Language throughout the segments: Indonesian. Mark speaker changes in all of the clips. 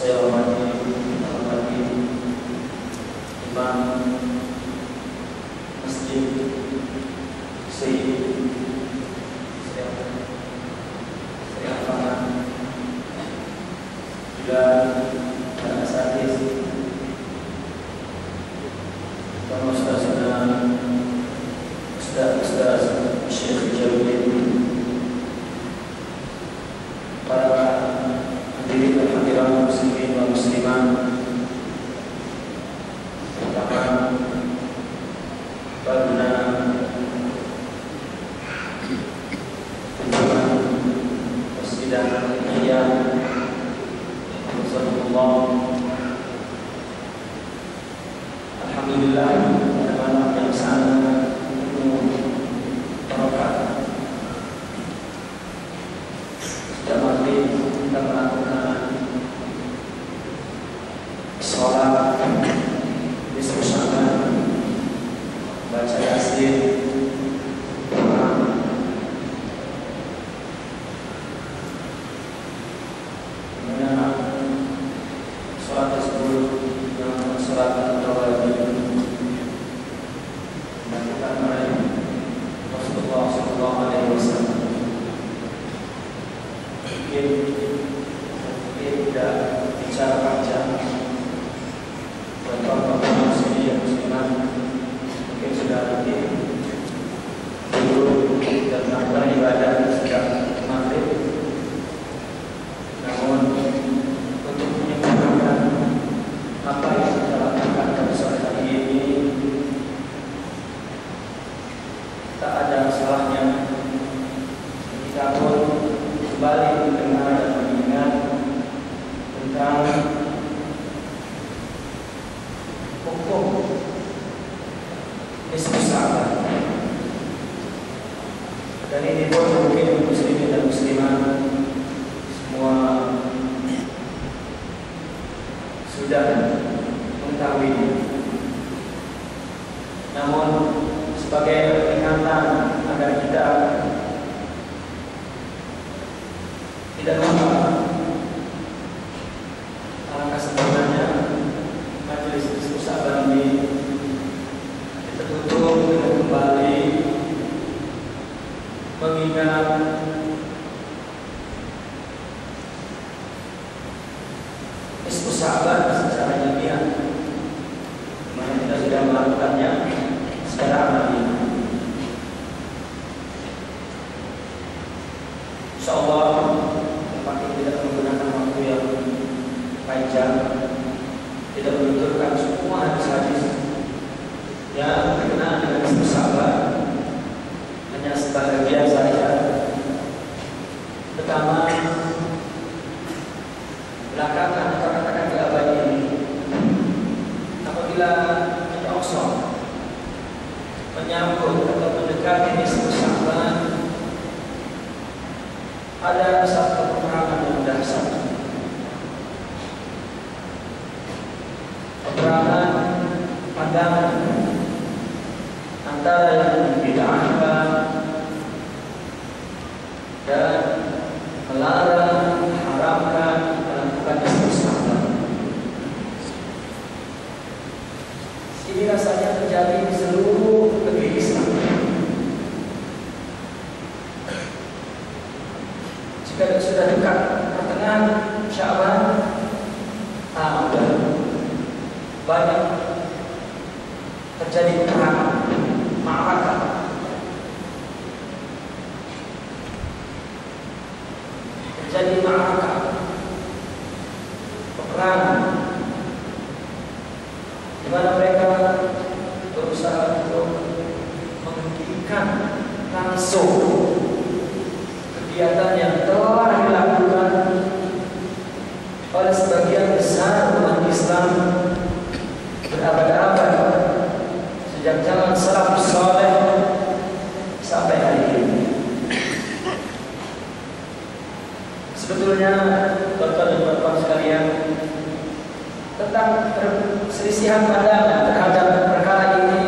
Speaker 1: saya hormati Imam Masjid Sayyid Sri Al-Fatah, juga para asatidz dan ustaz Syekh Jaludin, para hadirin dan hadirat muslimin dan muslimat, terutama pada Masjid Al-Ihya alhamdulillah, pada malam yang sangat penuh barokah. Sejak maghrib kita melakukan sholat diskusikan, baca yasin, sholat tersebut dengan sholat tarawih dilakukan oleh Rasulullah SAW. Mungkin tidak bicara panjang, dan teman-teman muslimin muslimat mungkin sudah rutin dulu dan melakukan ibadah sejak maghrib. Namun untuk menyempurnakan apa yang kita lakukan pada sore hari ini, tak ada salahnya kita pun kembali mendengar dan mengingat tentang hukum nisbus sahabat. Dan ini pun mungkin muslimin dan muslimat semua sudah mengetahui. Namun sebagai peringatan agar kita tidak lupa, alangkah sempurnanya majelis diskusi sahabat ini kita tutup dengan kembali mengingat diskusi sahabat secara ilmiah, dimana kita sudah melakukannya secara amali. Insyaallah tidak menggunakan waktu yang panjang, tidak menuturkan semua hadis-hadis yang berkenaan dengan diskusi sahabat, hanya sebagian saja. Pertama, belakangan atau katakan di abad ini, apabila menyongsong, menyambut atau mendekati diskusi sahabat, ada satu peperangan yang dahsyat. Peperangan pandangan antara yang membid'ahkan dan melarang, haramkan melakukan diskusi sahabat. Ini rasanya terjadi di seluruh negeri Islam. Jika sudah dekat pertengahan Sya'ban, sudah banyak terjadi peperangan, ma'arakah. Terjadi ma'arakah, peperangan, di mana mereka berusaha untuk menghentikan langsung kegiatan yang telah dilakukan oleh sebagian besar umat Islam berabad-abad sejak zaman salafus saleh sampai hari ini. Sebetulnya Bapak dan Bapak sekalian, tentang perselisihan pandangan terhadap perkara ini,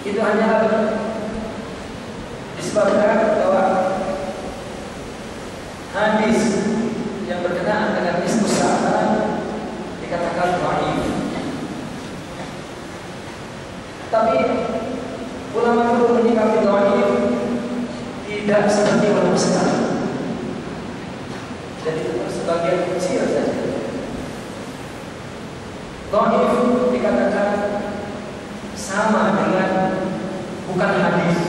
Speaker 1: itu hanya disebabkan bahwa hadis yang berkenaan dengan dianggap dhaif. Tapi ulama dulu menyikapi dhaif tidak seperti ulama sekarang. Jadi sebagian kecil saja. Dhaif dikatakan sama dengan bukan hadis.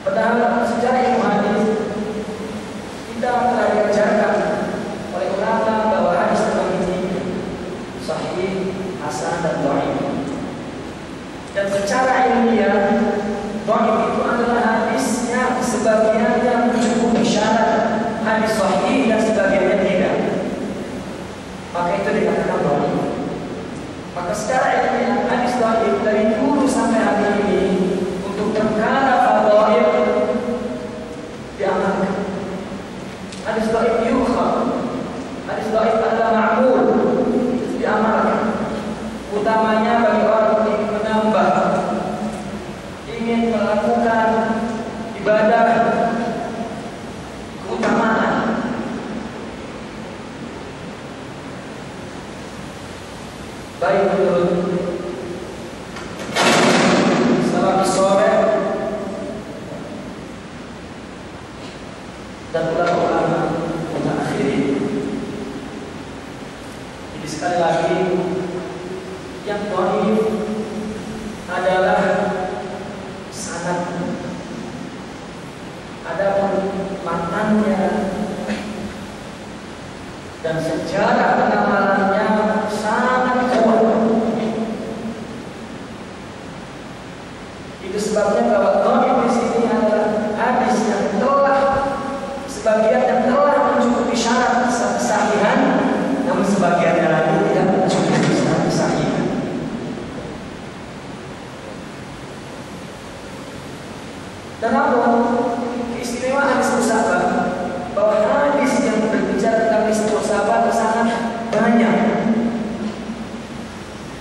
Speaker 1: Padahal secara ilmu hadis kita telah diajarkan oleh ulama bahwa hadis terbagi tiga: sahih, hasan, dan dhaif. Dan secara ilmiah, dhaif itu adalah hadis yang sebagiannya mencukupi syarat hadis sahih dan sebagiannya tidak. Maka itu dikatakan dhaif. Maka secara ilmiah hadis dhaif dari dulu sampai hari ini untuk perkara fadhail diamalkan. Hadis dhaif yukhaf, hadis dhaif adalah ma'mul, diamalkan. Utamanya bagi orang yang ingin menambah, ingin melakukan ibadah keutamaan. Baik menurut salafus saleh dan ulama-ulama mutaakhirin. Jadi sekali lagi, yang dhaif adalah sanad, adapun matanya dan sejarah pengamalannya sangat kuat. Itu sebabnya bahwa dhaif di sini adalah hadis yang telah sebagian yang telah mencukupi syarat kesahihan, namun sebagiannya lagi tidak mencukupi syarat kesahihan. Dan keistimewaan hadis musabah, bahwa hadis yang berbicara tentang hadis musabah sangat banyak.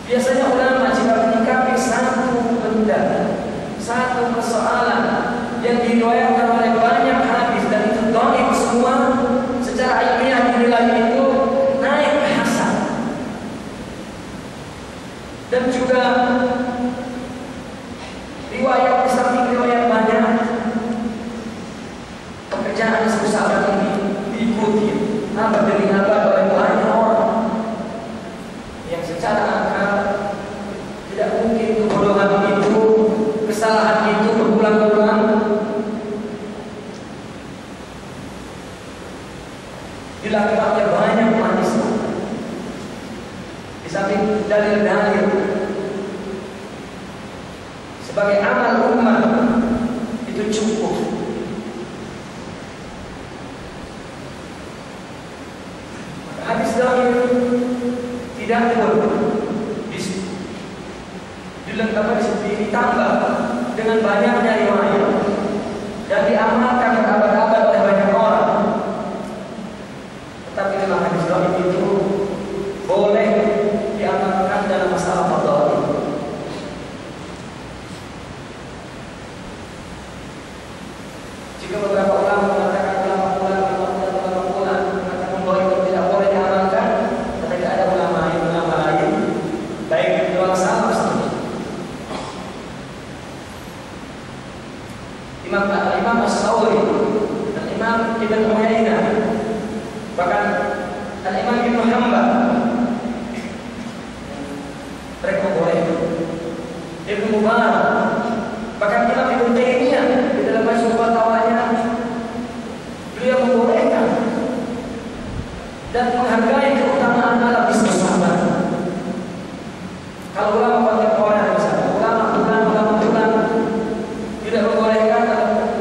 Speaker 1: Biasanya ulama jika menyikapi satu benda, satu persoalan yang diriwayatkan oleh banyak hadis dan itu dhaif semua, secara ilmiah dinilai itu naik hasan. Dan juga riwayat di samping riwayat banyak, pekerjaan sahabat ini diikuti apa demi apa oleh banyak orang yang secara akal tidak mungkin kebodohan itu, kesalahan itu berulang-ulang. Dilakukannya banyak manusia di samping dalil-dalil sebagai amal umat itu cukup. Hadis dhaif tidak pun ditambah dengan banyaknya riwayat dan diamalkan berabad-abad oleh banyak orang. Tetapi dalam hadis dhaif itu boleh diamalkan dalam masalah fadhail. Jika beberapa ulama mengatakan ulama mengatakan bahwa itu tidak boleh diamalkan, tetapi ada ulama lain, baik di luar salaf seperti Imam As-Sawri dan Imam Ibn Uyainah, bahkan Imam Ibn Hanbal, mereka membolehkan. Ibn Mubarak, bahkan Imam Ibn Taimiyah di dalam Majmu' Fatawanya, beliau membolehkan dan menghargai keutamaan alam musabah. Kalau ulama kontemporer misalnya, ulama tidak membolehkan,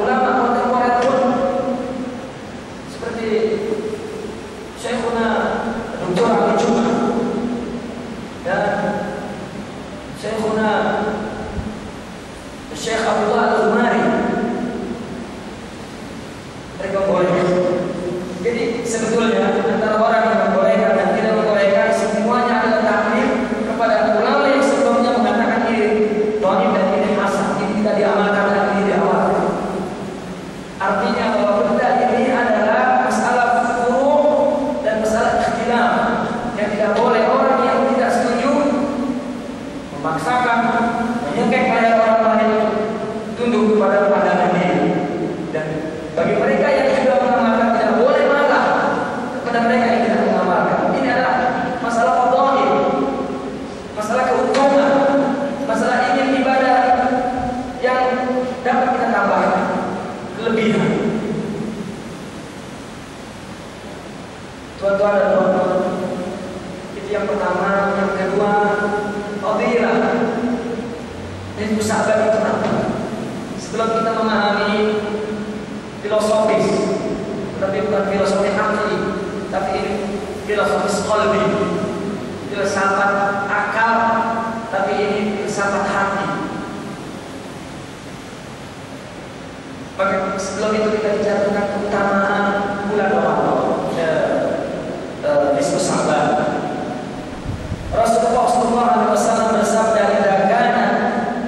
Speaker 1: ulama kontemporer pun seperti Syekhuna Dr. Ali Jum'ah dan Syekhuna Syekh Abdullah Tuan-tuan dan puan-puan, itu yang pertama. Yang kedua, fadilah. Nisfu Sya'ban itu apa? Sebelum kita memahami filosofis, tapi bukan filosofi hati, tapi ini filosofis qalbi, filsafat akal, tapi ini filsafat hati. Maka sebelum itu kita bicara tentang keutamaan bulan Ramadan, nisfu Sya'ban. Rasulullah SAW bersabda, "Idza kana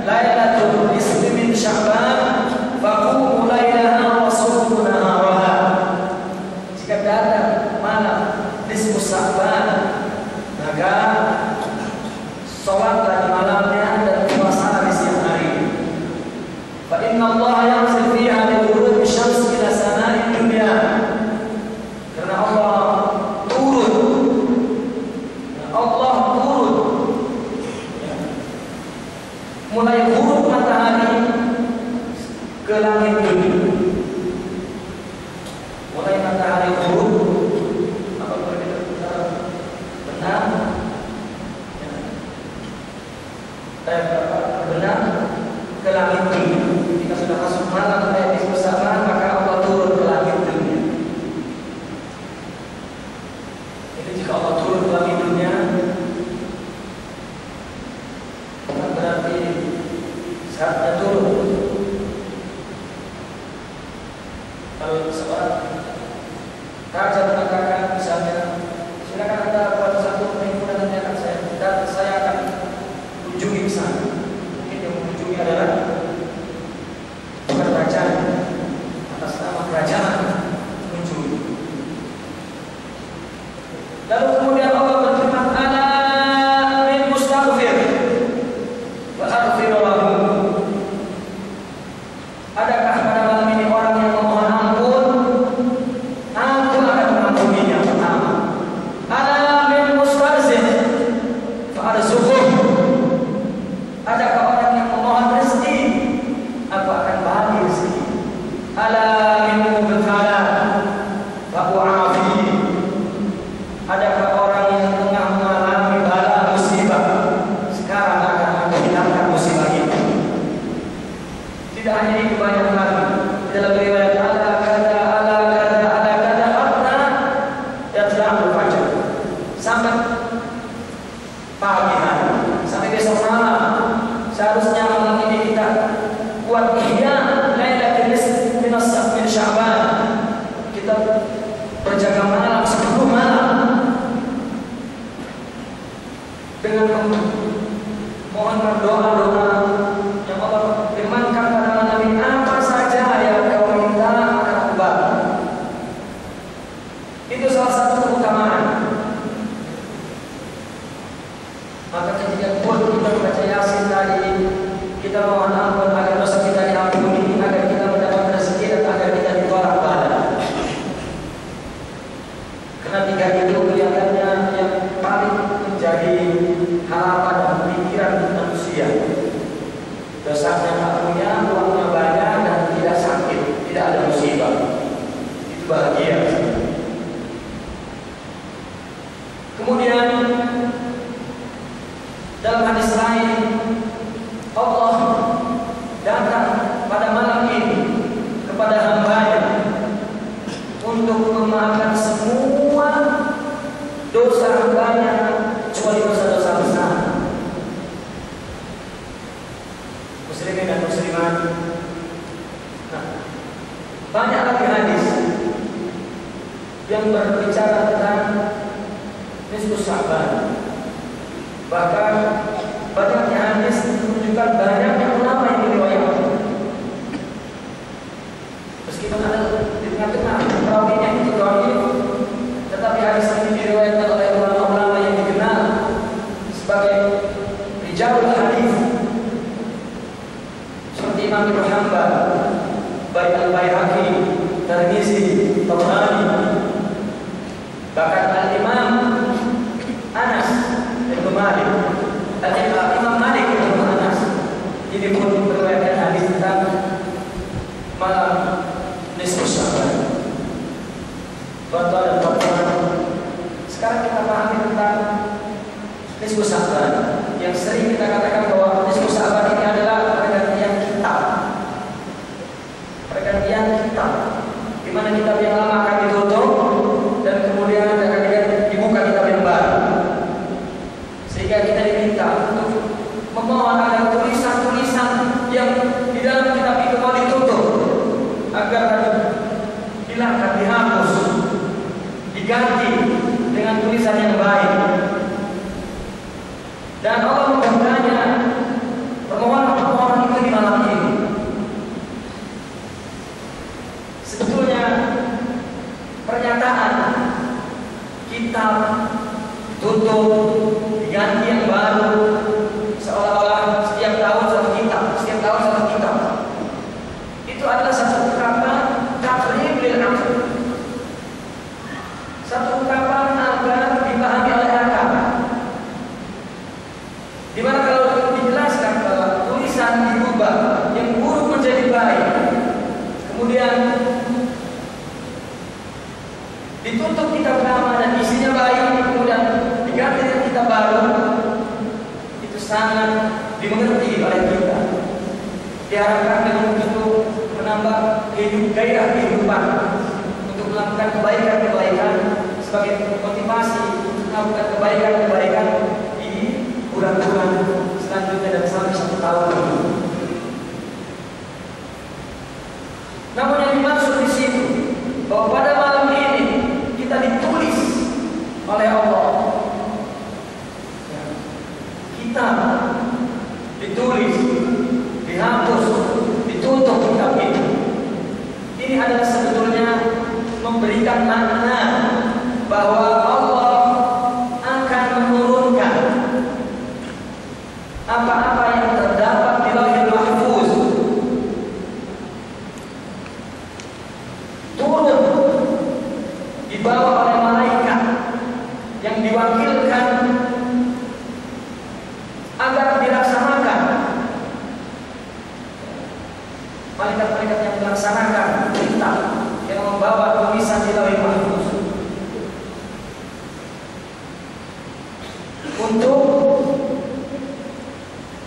Speaker 1: lailatul nisfi min Sya'ban, faqumu lailaha wa sumu naharaha." Jika datang malam nisfu Sya'ban, maka salatlah di malamnya dan puasalah di siang hari. Fa inna Allah yanzil fiha li ghurubi syams ila sama'i dunya. Karena Allah turun mulai ghurub matahari ke langit dunia. Mulai matahari ghurub, apa berbeda benar, benar ke langit dunia. Jika sudah masuk malam di bersama, maka Allah turun ke langit dunia. Jadi jika Allah turun ke langit dunia, berarti saatnya turun. Kalau seorang raja mengatakan misalnya, silakan Anda buat satu perhimpunan nanti akan saya akan kunjungi ke sana. Mungkin yang mengunjungi adalah bukan kerajaan, atas nama kerajaan mengunjungi. Lalu kemudian Allah berfirman, "Ana min mustaghfir wa aghfir lahu." Adakah pada malam ini orang yang memohon ampun? Aku akan mengampuninya. Pertama, "Ana min mustaghfir fa arzuquh." Adakah orang yang memohon rezeki? Aku akan bagi rezeki. "Ala min mubtala fa u'afi." Adakah orang yang tengah mengalami bala musibah, sekarang akan aku hilangkan musibah itu. Tidak hanya itu, banyak lagi dalam riwayat ala kada hatta yatla'ul fajar, sampai pagi hari, sampai besok malam. Seharusnya malam ini kita buat ihya lailatul nisfi min Sya'ban. Kita berjaga malam 10 malam dengan mohon doa-doa yang Allah firmankan pada malam ini. Apa saja yang kau minta akan aku bagi. Itu salah satu keutamaan. Maka ketika pun kita membaca Yasin tadi, kita mohon ampun agar dosa kita diampuni, agar kita mendapat rezeki dan agar kita ditolak bala. Karena tiga itu kelihatannya yang paling menjadi harapan dan pikiran manusia. Dosanya tak punya, uangnya banyak dan tidak sakit, tidak ada musibah. Itu bahagia. Kemudian dalam hadis lain, Allah datang pada malam ini kepada hamba-Nya untuk memaafkan semua dosa hamba-Nya kecuali dosa-dosa besar. Muslimin dan muslimat. Nah, banyak lagi hadis yang berbicara tentang nisfu Sya'ban. Bahkan banyaknya hadis menunjukkan banyaknya ulama yang diriwayatkan. Meskipun ada di tengah-tengah perawinya itu dhaif, tetapi hadis ini diriwayatkan oleh ulama-ulama yang dikenal sebagai rijalul hadis, seperti Imam Ibnu Hanbal, baik Al-Baihaqi, Tirmizi, Tabrani, bahkan Al-Imam Anas bin Malik, Imam Malik bin Anas. Ini pun meriwayatkan hadis tentang malam nisfu Sya'ban. Tuan-tuan dan puan-puan, nisfu Sya'ban yang sering kita katakan bahwa nisfu Sya'ban ini adalah pergantian kitab. Pergantian kitab, di mana kitab yang lama akan ditutup dan kemudian akan dibuka kitab yang baru. Sehingga kita diminta untuk memohon agar tulisan-tulisan yang di dalam kitab itu mau ditutup agar dihilangkan, dihapus, diganti dengan tulisan yang baik. Dan Allah membukanya permohonan-permohonan itu di malam ini. Sebetulnya pernyataan kitab tutup diganti yang baru seolah-olah setiap tahun satu kitab, setiap tahun satu kitab. Itu adalah satu ungkapan takrim lil aql. Satu ungkapan agar dipahami oleh akal. Di mana kalau dijelaskan bahwa tulisan dirubah yang buruk menjadi baik, kemudian ditutup kitab lama dan isinya baik, kemudian diganti dengan kitab baru, itu sangat dimengerti oleh kita. Diharapkan dengan itu menambah gairah kehidupan untuk melakukan kebaikan-kebaikan sebagai motivasi untuk melakukan kebaikan-kebaikan di bulan-bulan selanjutnya dan sampai 1 tahun lagi. Namun yang dimaksud di situ bahwa pada malam ini kita ditulis oleh Allah. Kita ditulis, dihapus, ditutup kitab ini. Ini adalah sebetulnya memberikan makna bahwa Allah akan menurunkan apa-apa yang terdapat di Lauhul Mahfuz, turun dibawa oleh malaikat yang diwakilkan agar dilaksanakan. Malaikat-malaikat yang melaksanakan perintah yang membawa tulisan di Lauhul Mahfuz untuk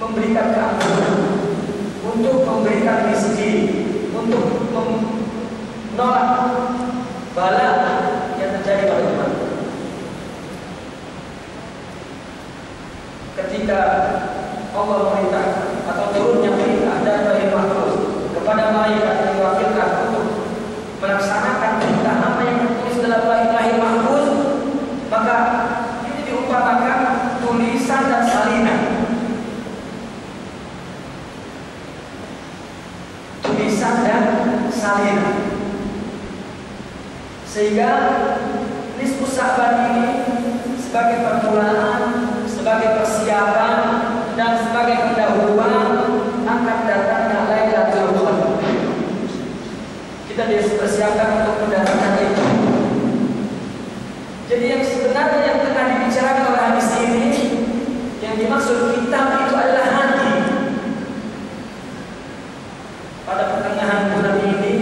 Speaker 1: memberikan keampunan, untuk memberikan rezeki, untuk menolak bala yang terjadi pada umat. Ketika Allah memerintahkan atau turunnya perintah dari Lauhul Mahfuz kepada malaikat yang diwakilkan untuk melaksanakan perintah apa yang tertulis dalam Lauhul Mahfuz, maka ini diumpamakan tulisan dan salinan. Tulisan dan salinan. Sehingga nisfu Sya'ban ini sebagai permulaan, sebagai persiapan dan sebagai pendahuluan akan datangnya Lailatul Qadar. Kita dipersiapkan untuk mendatangkan itu. Jadi yang sebenarnya yang tengah dibicarakan oleh hadis ini, yang dimaksud kitab itu adalah hati. Pada pertengahan bulan ini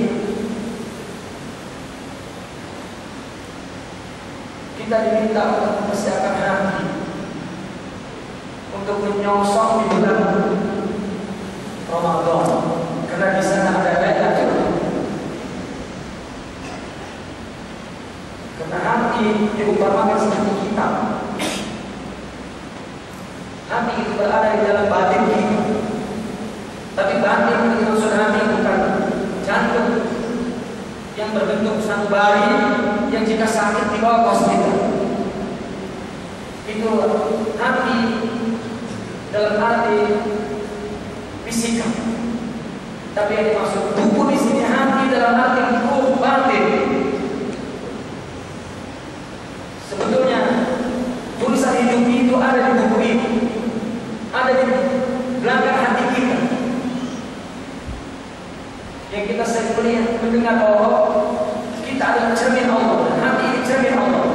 Speaker 1: kita diminta untuk mempersiapkan hati untuk menyongsong di bulan Ramadan, karena di sana ada Lailatul Qadar. Karena hati diumpamakan seperti kitab. Hati itu berada di dalam batin kita. Tapi batin itu maksud hati bukan jantung yang berbentuk sanubari yang jika sakit dibawa ke hospital. Itu hati dalam arti fisika. Tapi yang dimaksud buku di sini hati dalam arti ruh batin. Sebetulnya tulisan hidup itu ada di buku ini, ada di belakang hati kita. Yang kita sering melihat mendengar bahwa kita adalah cermin Allah, hati ini cermin Allah.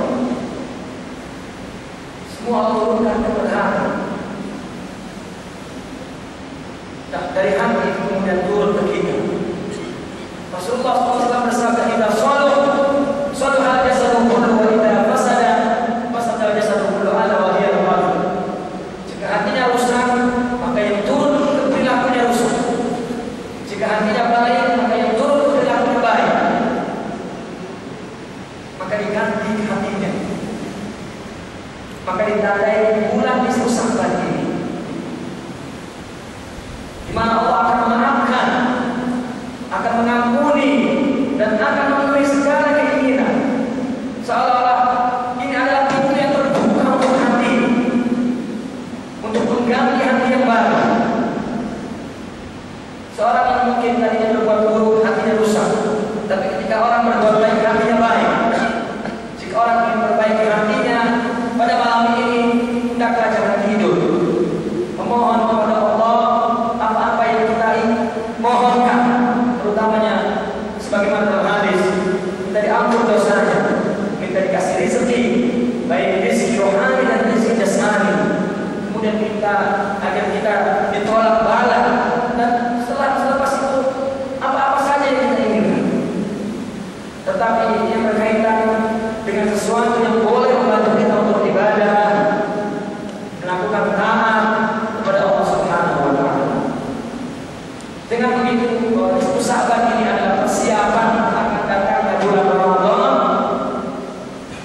Speaker 1: Semua Allah turunkan kepada hati. Nah, dari hati kemudian turun ke kita. Rasulullah SAW bersabda, "Kita saluh hal jasadu kullu wa idza fasada al jasadu kullu ala wa hiya al-qalb." maka diganti hatinya, maka ditandai bulan nisfu Sya'ban ini, di mana Allah akan memaafkan, akan mengampuni, dan akan memenuhi segala keinginan. Seolah-olah ini adalah pintu yang terbuka untuk hati, untuk mengganti hati yang baru. Seorang yang mungkin tadinya berbuat buruk, hatinya rusak, tapi ketika orang berbuat baik, hatinya baik. Jika orang ingin memperbaiki hatinya pada malam ini, hendaklah jangan tidur, memohon kepada Allah apa-apa yang kita mohonkan, terutamanya sebagaimana dalam hadis, minta diampun dosanya, minta dikasih rezeki, baik rezeki rohani dan rezeki jasmani. Kemudian minta agar kita ditolak bala, dan selepas itu apa-apa saja yang kita inginkan. Tetapi yang berkaitan dengan sesuatu yang boleh membantu kita untuk ibadah, melakukan taat kepada Allah Subhanahu wa Ta'ala. Dengan begitu, bahwa nisfu Sya'ban ini adalah persiapan akan datangnya bulan Ramadan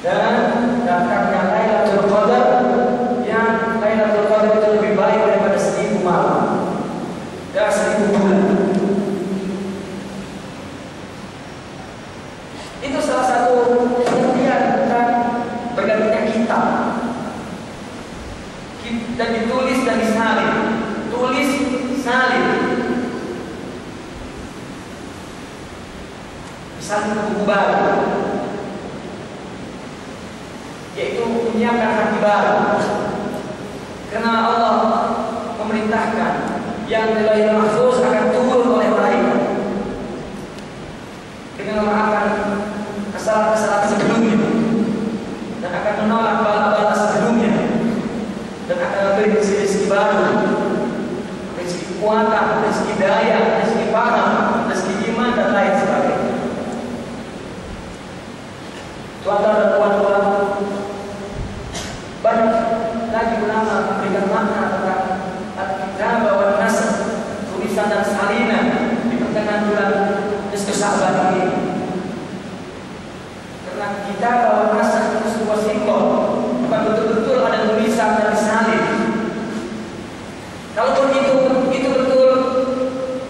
Speaker 1: dan datangnya Lailatul Qadar, yang Lailatul Qadar itu lebih baik daripada 1000 malam dan 1000 bulan. Itu salah satu pengertian tentang bergantinya kitab. Dan ditulis dan disalin, tulis salin, disalin ke buku baru, yaitu menyiapkan hati baru. Karena Allah memerintahkan yang di Lauhul Mahfuz akan turun oleh malaikat dengan memaafkan kesalahan-kesalahan sebelumnya, dan akan menolak bala-bala sebelumnya, dan akan memberi rezeki baru, rezeki kekuatan, rezeki daya, rezeki paham, rezeki iman, dan lain sebagainya. Tuan-tuan dan puan-puan, banyak lagi ulama memberikan makna tentang Al-Kitab wa Nasr, tulisan dan salinan di pertengahan bulan nisfu Sya'ban ini. Karena Kitab wa Nasr itu sebuah simbol, bukan betul-betul ada tulisan dan salin. Kalaupun itu betul,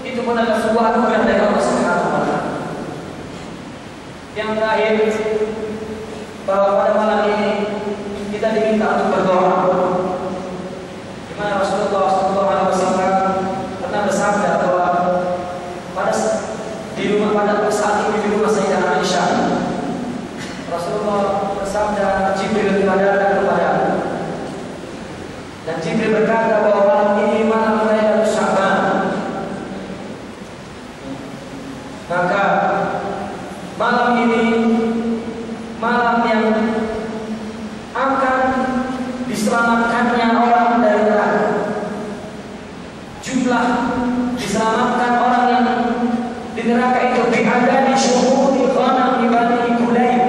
Speaker 1: itu pun adalah sebuah anugerah dari Allah Subhanahu wa Ta'ala. Yang terakhir, bahwa pada malam ini kita diminta untuk berdoa, di mana Rasulullah SAW pernah bersabda bahwa pada saat itu di rumah Sayyidah Aisyah, Rasulullah bersabda, Jibril telah datang kepada, dan Jibril berkata bahwa malam ini malam Lailatul Sya'ban. Maka malam ini malam yang akan diselamatkannya orang dari neraka. Jumlah diselamatkan orang yang di neraka itu berada di syuhudi ghanam Bani Kulaib.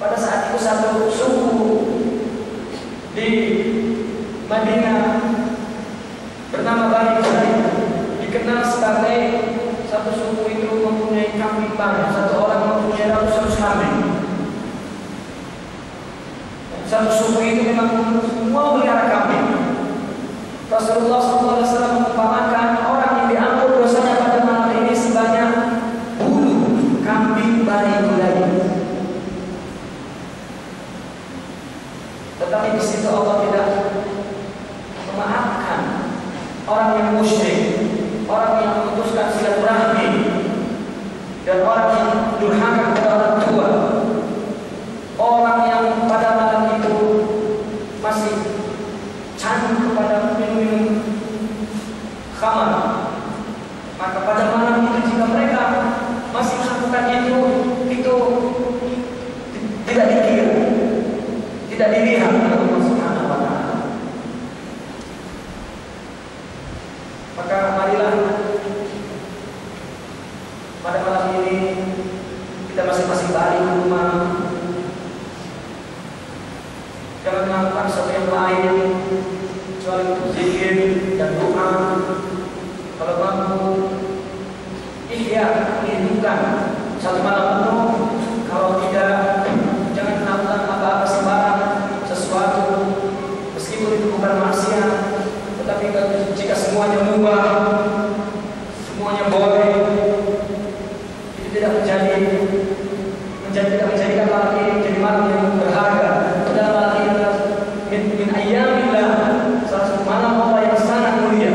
Speaker 1: Pada saat itu satu suku di Madinah bernama Bani Kulaib, dikenal sebagai satu suku itu mempunyai kambing banyak. Satu orang mempunyai ratusan kambing. Satu suku itu memang semua melihara kambing. Rasulullah SAW mengumpamakan orang yang diampun dosanya pada malam ini sebanyak bulu kambing Bani Kulaib. Tetapi di situ Allah tidak memaafkan orang yang musyrik, orang yang memutuskan silaturahmi, dan orang yang durhaka kepada orang tua, orang yang pada malam itu masih candu kepada minum-minum khamar. Maka pada malam itu jika mereka masih melakukan itu tidak dikira, tidak dilihat oleh Allah Subhanahu wa Ta'ala. Maka marilah pada malam ini kita masing-masing balik ke rumah, jangan melakukan sesuatu yang lain kecuali zikir dan doa. Kalau mampu ihya, menghidupkan satu malam penuh. Kalau tidak, kami jadikan malam ini menjadi malam yang berharga. Adalah malam ini adalah min ayyamillah, salah satu malam Allah yang sangat mulia.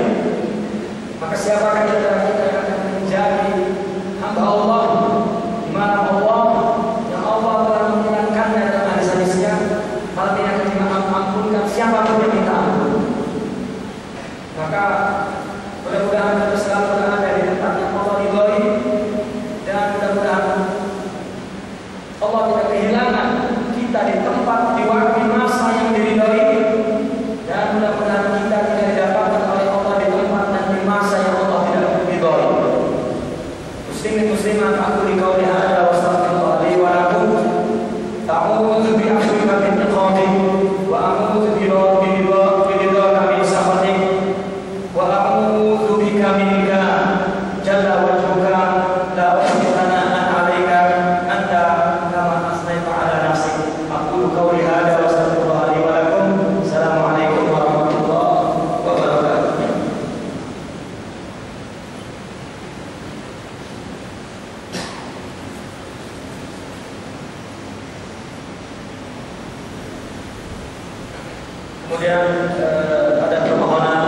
Speaker 1: Maka siapakah di antara kita yang akan menjadi hamba Allah di malam Allah yang Allah telah mengingatkannya dalam hadis-hadisnya? Malam ini akan diampunkan siapapun yang minta ampun. Maka mudah-mudahan kita selalu berada di tempat yang Allah ridhoi, dan mudah-mudahan Allah tidak kehilangan kita di tempat, di waktu, di masa yang diridhoi, dan mudah-mudahan kita tidak didapatkan oleh Allah di tempat dan di masa yang Allah tidak ridhoi. Muslimin muslimat, aku di qauli hadza wa astaghfirullah li wa lakum. A'udzu bi afwika min iqatik wa a'udzu bi ridhaka min sakhatik wa a'udzu bika minka jalla wajhuka la uhsi thana'an 'alaika anta kama asnaita 'ala nafsik. Aqulu qawli hadza wa astaghfirullah li wa lakum. Assalamualaikum warahmatullahi wabarakatuh. Kemudian ada permohonan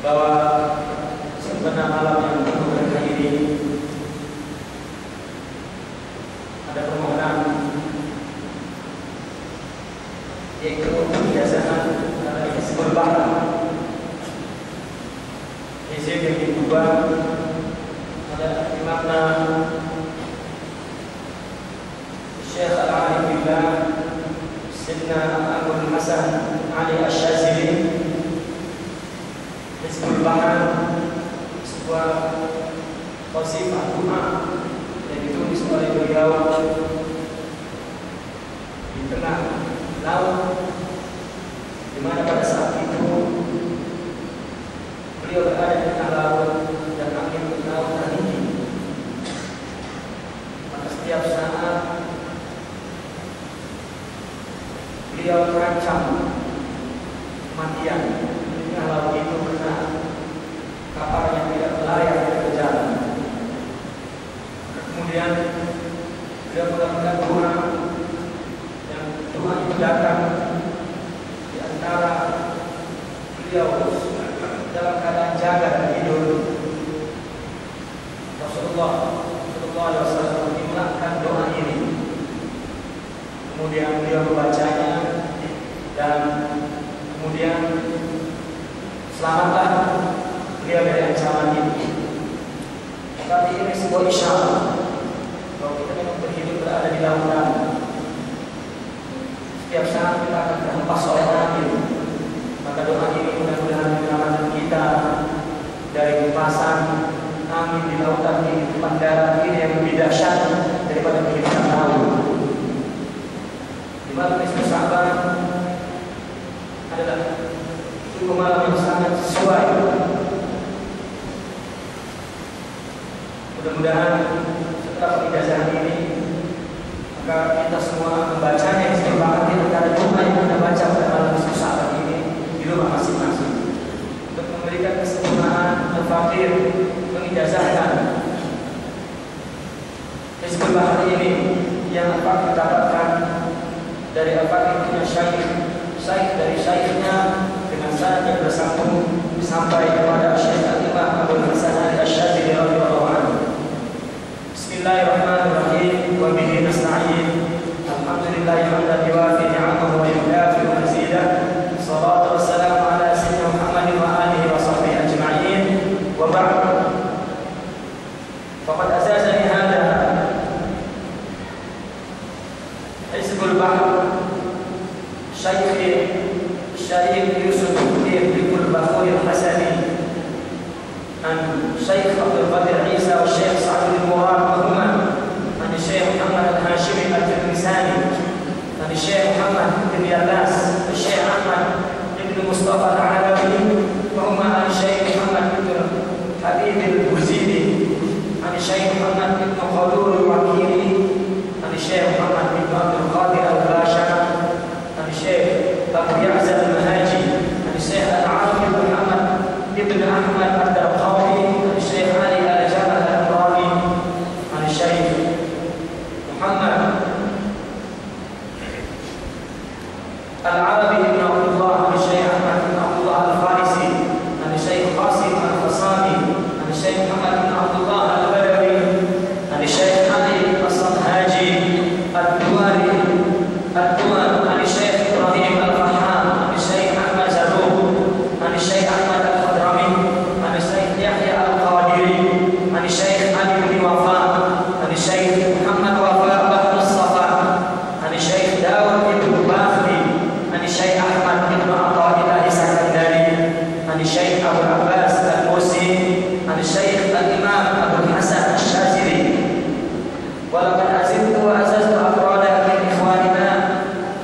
Speaker 1: bahwa sebenarnya malam yang penuh berkah ini ada permohonan, yaitu kebiasaan hizbul bahr, hizb yang diubah ada makna Syekh Al-Arif Billah Sidna Abdul Hasan Ali Asy-Syadzili. Hizbul Bahr sebuah qasidah doa yang ditulis oleh beliau di tengah laut, di mana pada saat itu beliau berada di tengah laut dan angin laut tinggi. Maka setiap saat beliau terancam kematian di tengah laut itu karena kapal yang tidak layak berjalan. Kemudian beliau melakukan doa, dan doa itu datang di antara beliau dalam keadaan jaga dan tidur. Rasulullah SAW mengingatkan doa ini. Kemudian beliau membacanya, dan kemudian selamatlah beliau dari ancaman ini. Tapi ini sebuah isyarat bahwa kita memang berhidup berada di lautan. Setiap saat kita akan terhempas oleh angin. Maka doa ini mudah-mudahan menyelamatkan kita dari hempasan angin di lautan ini, di darat ini yang lebih dahsyat daripada kehidupan laut. Di malam nisfu Sya'ban adalah itu malam yang sangat sesuai. Mudah-mudahan setelah pengijazahan ini, maka kita semua membacanya disepakati antara doa yang kita baca pada malam nisfu Sya'ban ini di rumah masing-masing untuk memberikan kesempurnaan al-fakir mengijazahkan Hizbul Bahr ini yang apa kita dapatkan dari apa punya syekh dari syekhnya dengan sanad yang bersambung sampai kepada Syekh Al-Imam Abdul Hasan Ali Asy-Syadzili radhiyallahu anhu. Bismillahirrahmanirrahim. Wa bihi nasta'in. Alhamdulillahi hamdan yuwafi ni'amahu wa yukafi'u mazidah. Shalatu wassalamu ala sayyidina Muhammadin wa alihi wa sahbihi ajma'in. Wa ba'd. Faqad asasani hadha Hizbul Bahr Syekh Yusuf bin Bakhuri Al-Hasani an Syekh Abdul Qadir Isa wa Syekh Sa'd bin Murad Muhammad an Syekh Muhammad Al-Hashimi Al-Tirmizani an Syekh Muhammad bin Yallas Syekh Ahmad bin Mustafa Al-Alawi wa Syekh Muhammad bin Habib Al-Buzidi an Syekh Muhammad bin Khaldun Al-Wakili an Syekh Muhammad bin Abdul Qadir Al-Basha an Syekh Abu Ya'zal Al-Mahaji an Syekh Al-Arif Muhammad ibn Ahmad Al-Darqawi an Syekh Syekh Muhammad bin Abdullah Al-Badawi, an Syekh Ali As-Haji Ad-Duwari, an Syekh Ibrahim Al-Faham, an Syekh Ahmad Zarruq, an Syekh Ahmad Al-Khadrami, an Syekh Yahya Al-Qadiri, an Syekh Ali bin Wafa, an Syekh Muhammad Wafa Bahr As-Safa, an Syekh Dawud bin Bakhri, an Syekh Ahmad bin Athaillah Sakandari, an Syekh Abu Abbas Al-Musi, an Syekh Al-Imam Abu Hasan Al-Shazili. Walaqad azimtu wa azaztu afrada min ikhwanina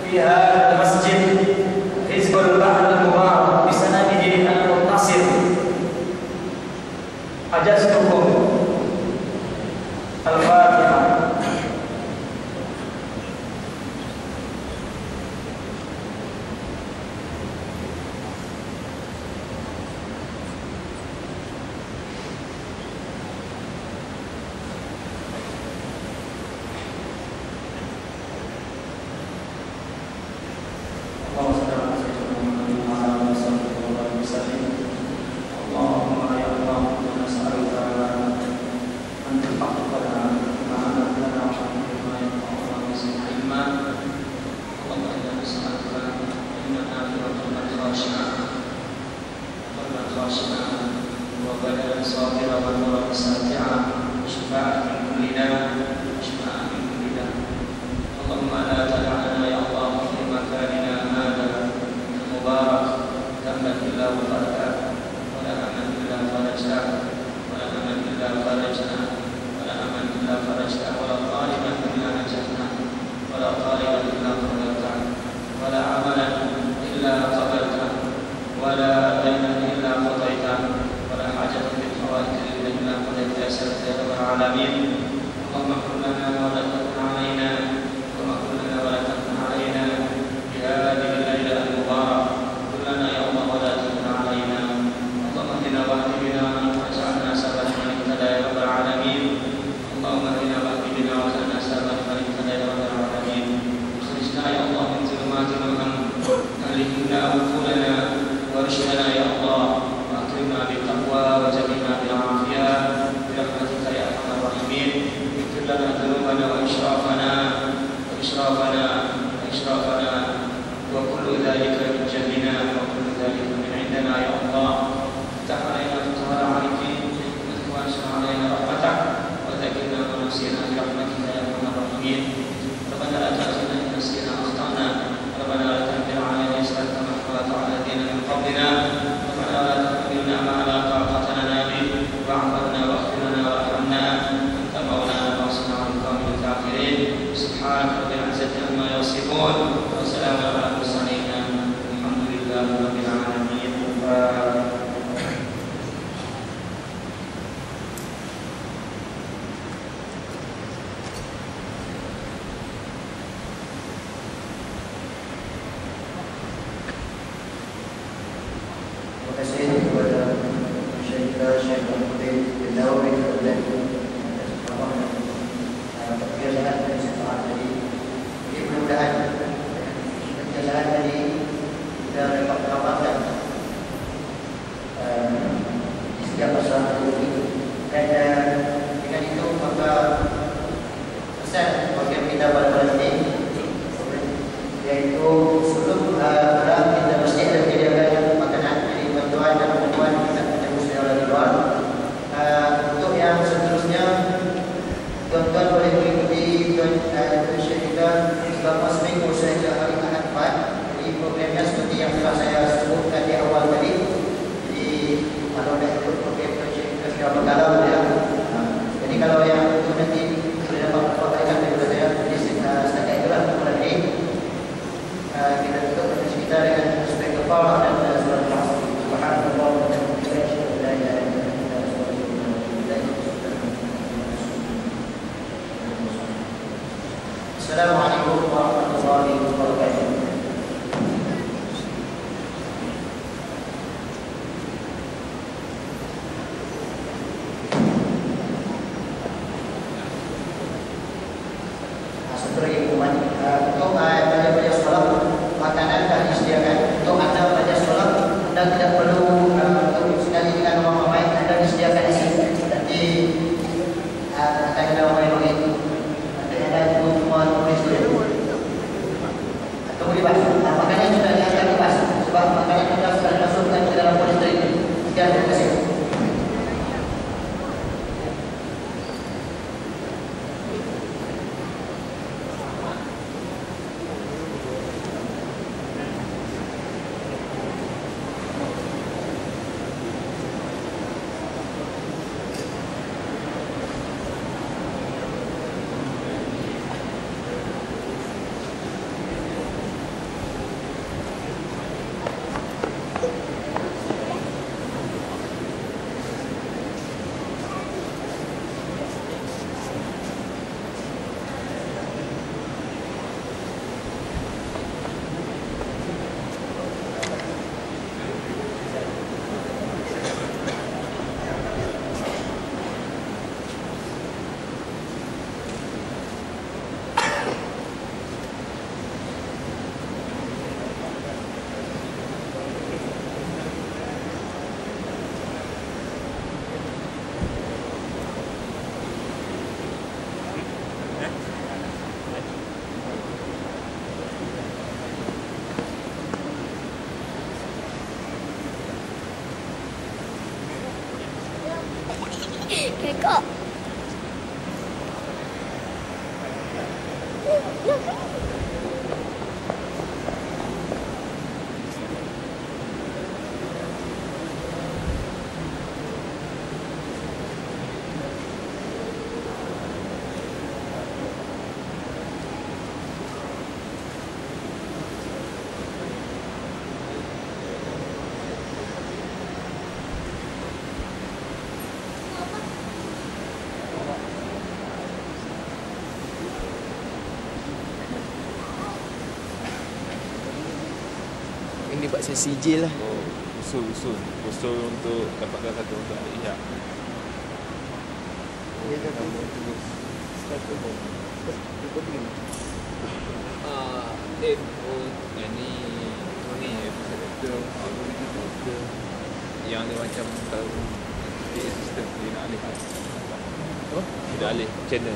Speaker 1: fi hadha al-masjid Hizbul Bahr al-Mubarak bi sanadihi al-muttasil. Ajaztukum Al-Fatihah.
Speaker 2: Assalamualaikum warahmatullahi wabarakatuh. Saudara ibu untuk pada sekolah makanan dah disediakan untuk anda pada sekolah. Anda tidak perlu untuk sekali dengan orang ramai, anda disediakan di sini. Ada yang mau ini. Ada semua tulis dulu. Tunggu dibasuh. Nah, makanya sudah diangkat dibasuh. Sebab makanan kita sudah dimasukkan ke dalam polistrik. Sekian, terima kasih.
Speaker 3: Kekok.
Speaker 4: Ini buat sesi je lah.
Speaker 5: Oh, usul untuk dapatkan satu untuk adik Ihya.
Speaker 4: Dia kata terus satu bom. Kau pergi mana?
Speaker 5: Yang ni episode yang dia macam tahu dia sistem dia nak alih.
Speaker 4: Apa?
Speaker 5: Dia alih channel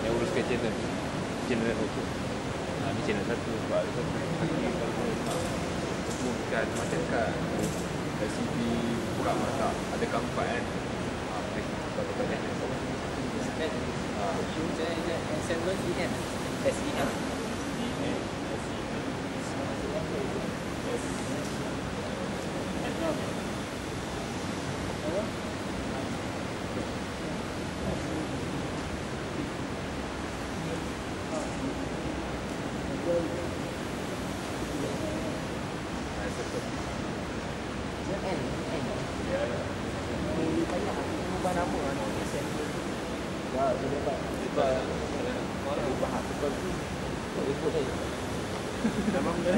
Speaker 5: yang uruskan channel tu. Ni channel satu, sebab ada satu bukan macam kan SCP buka mata ada kampak kan
Speaker 4: Memang dah.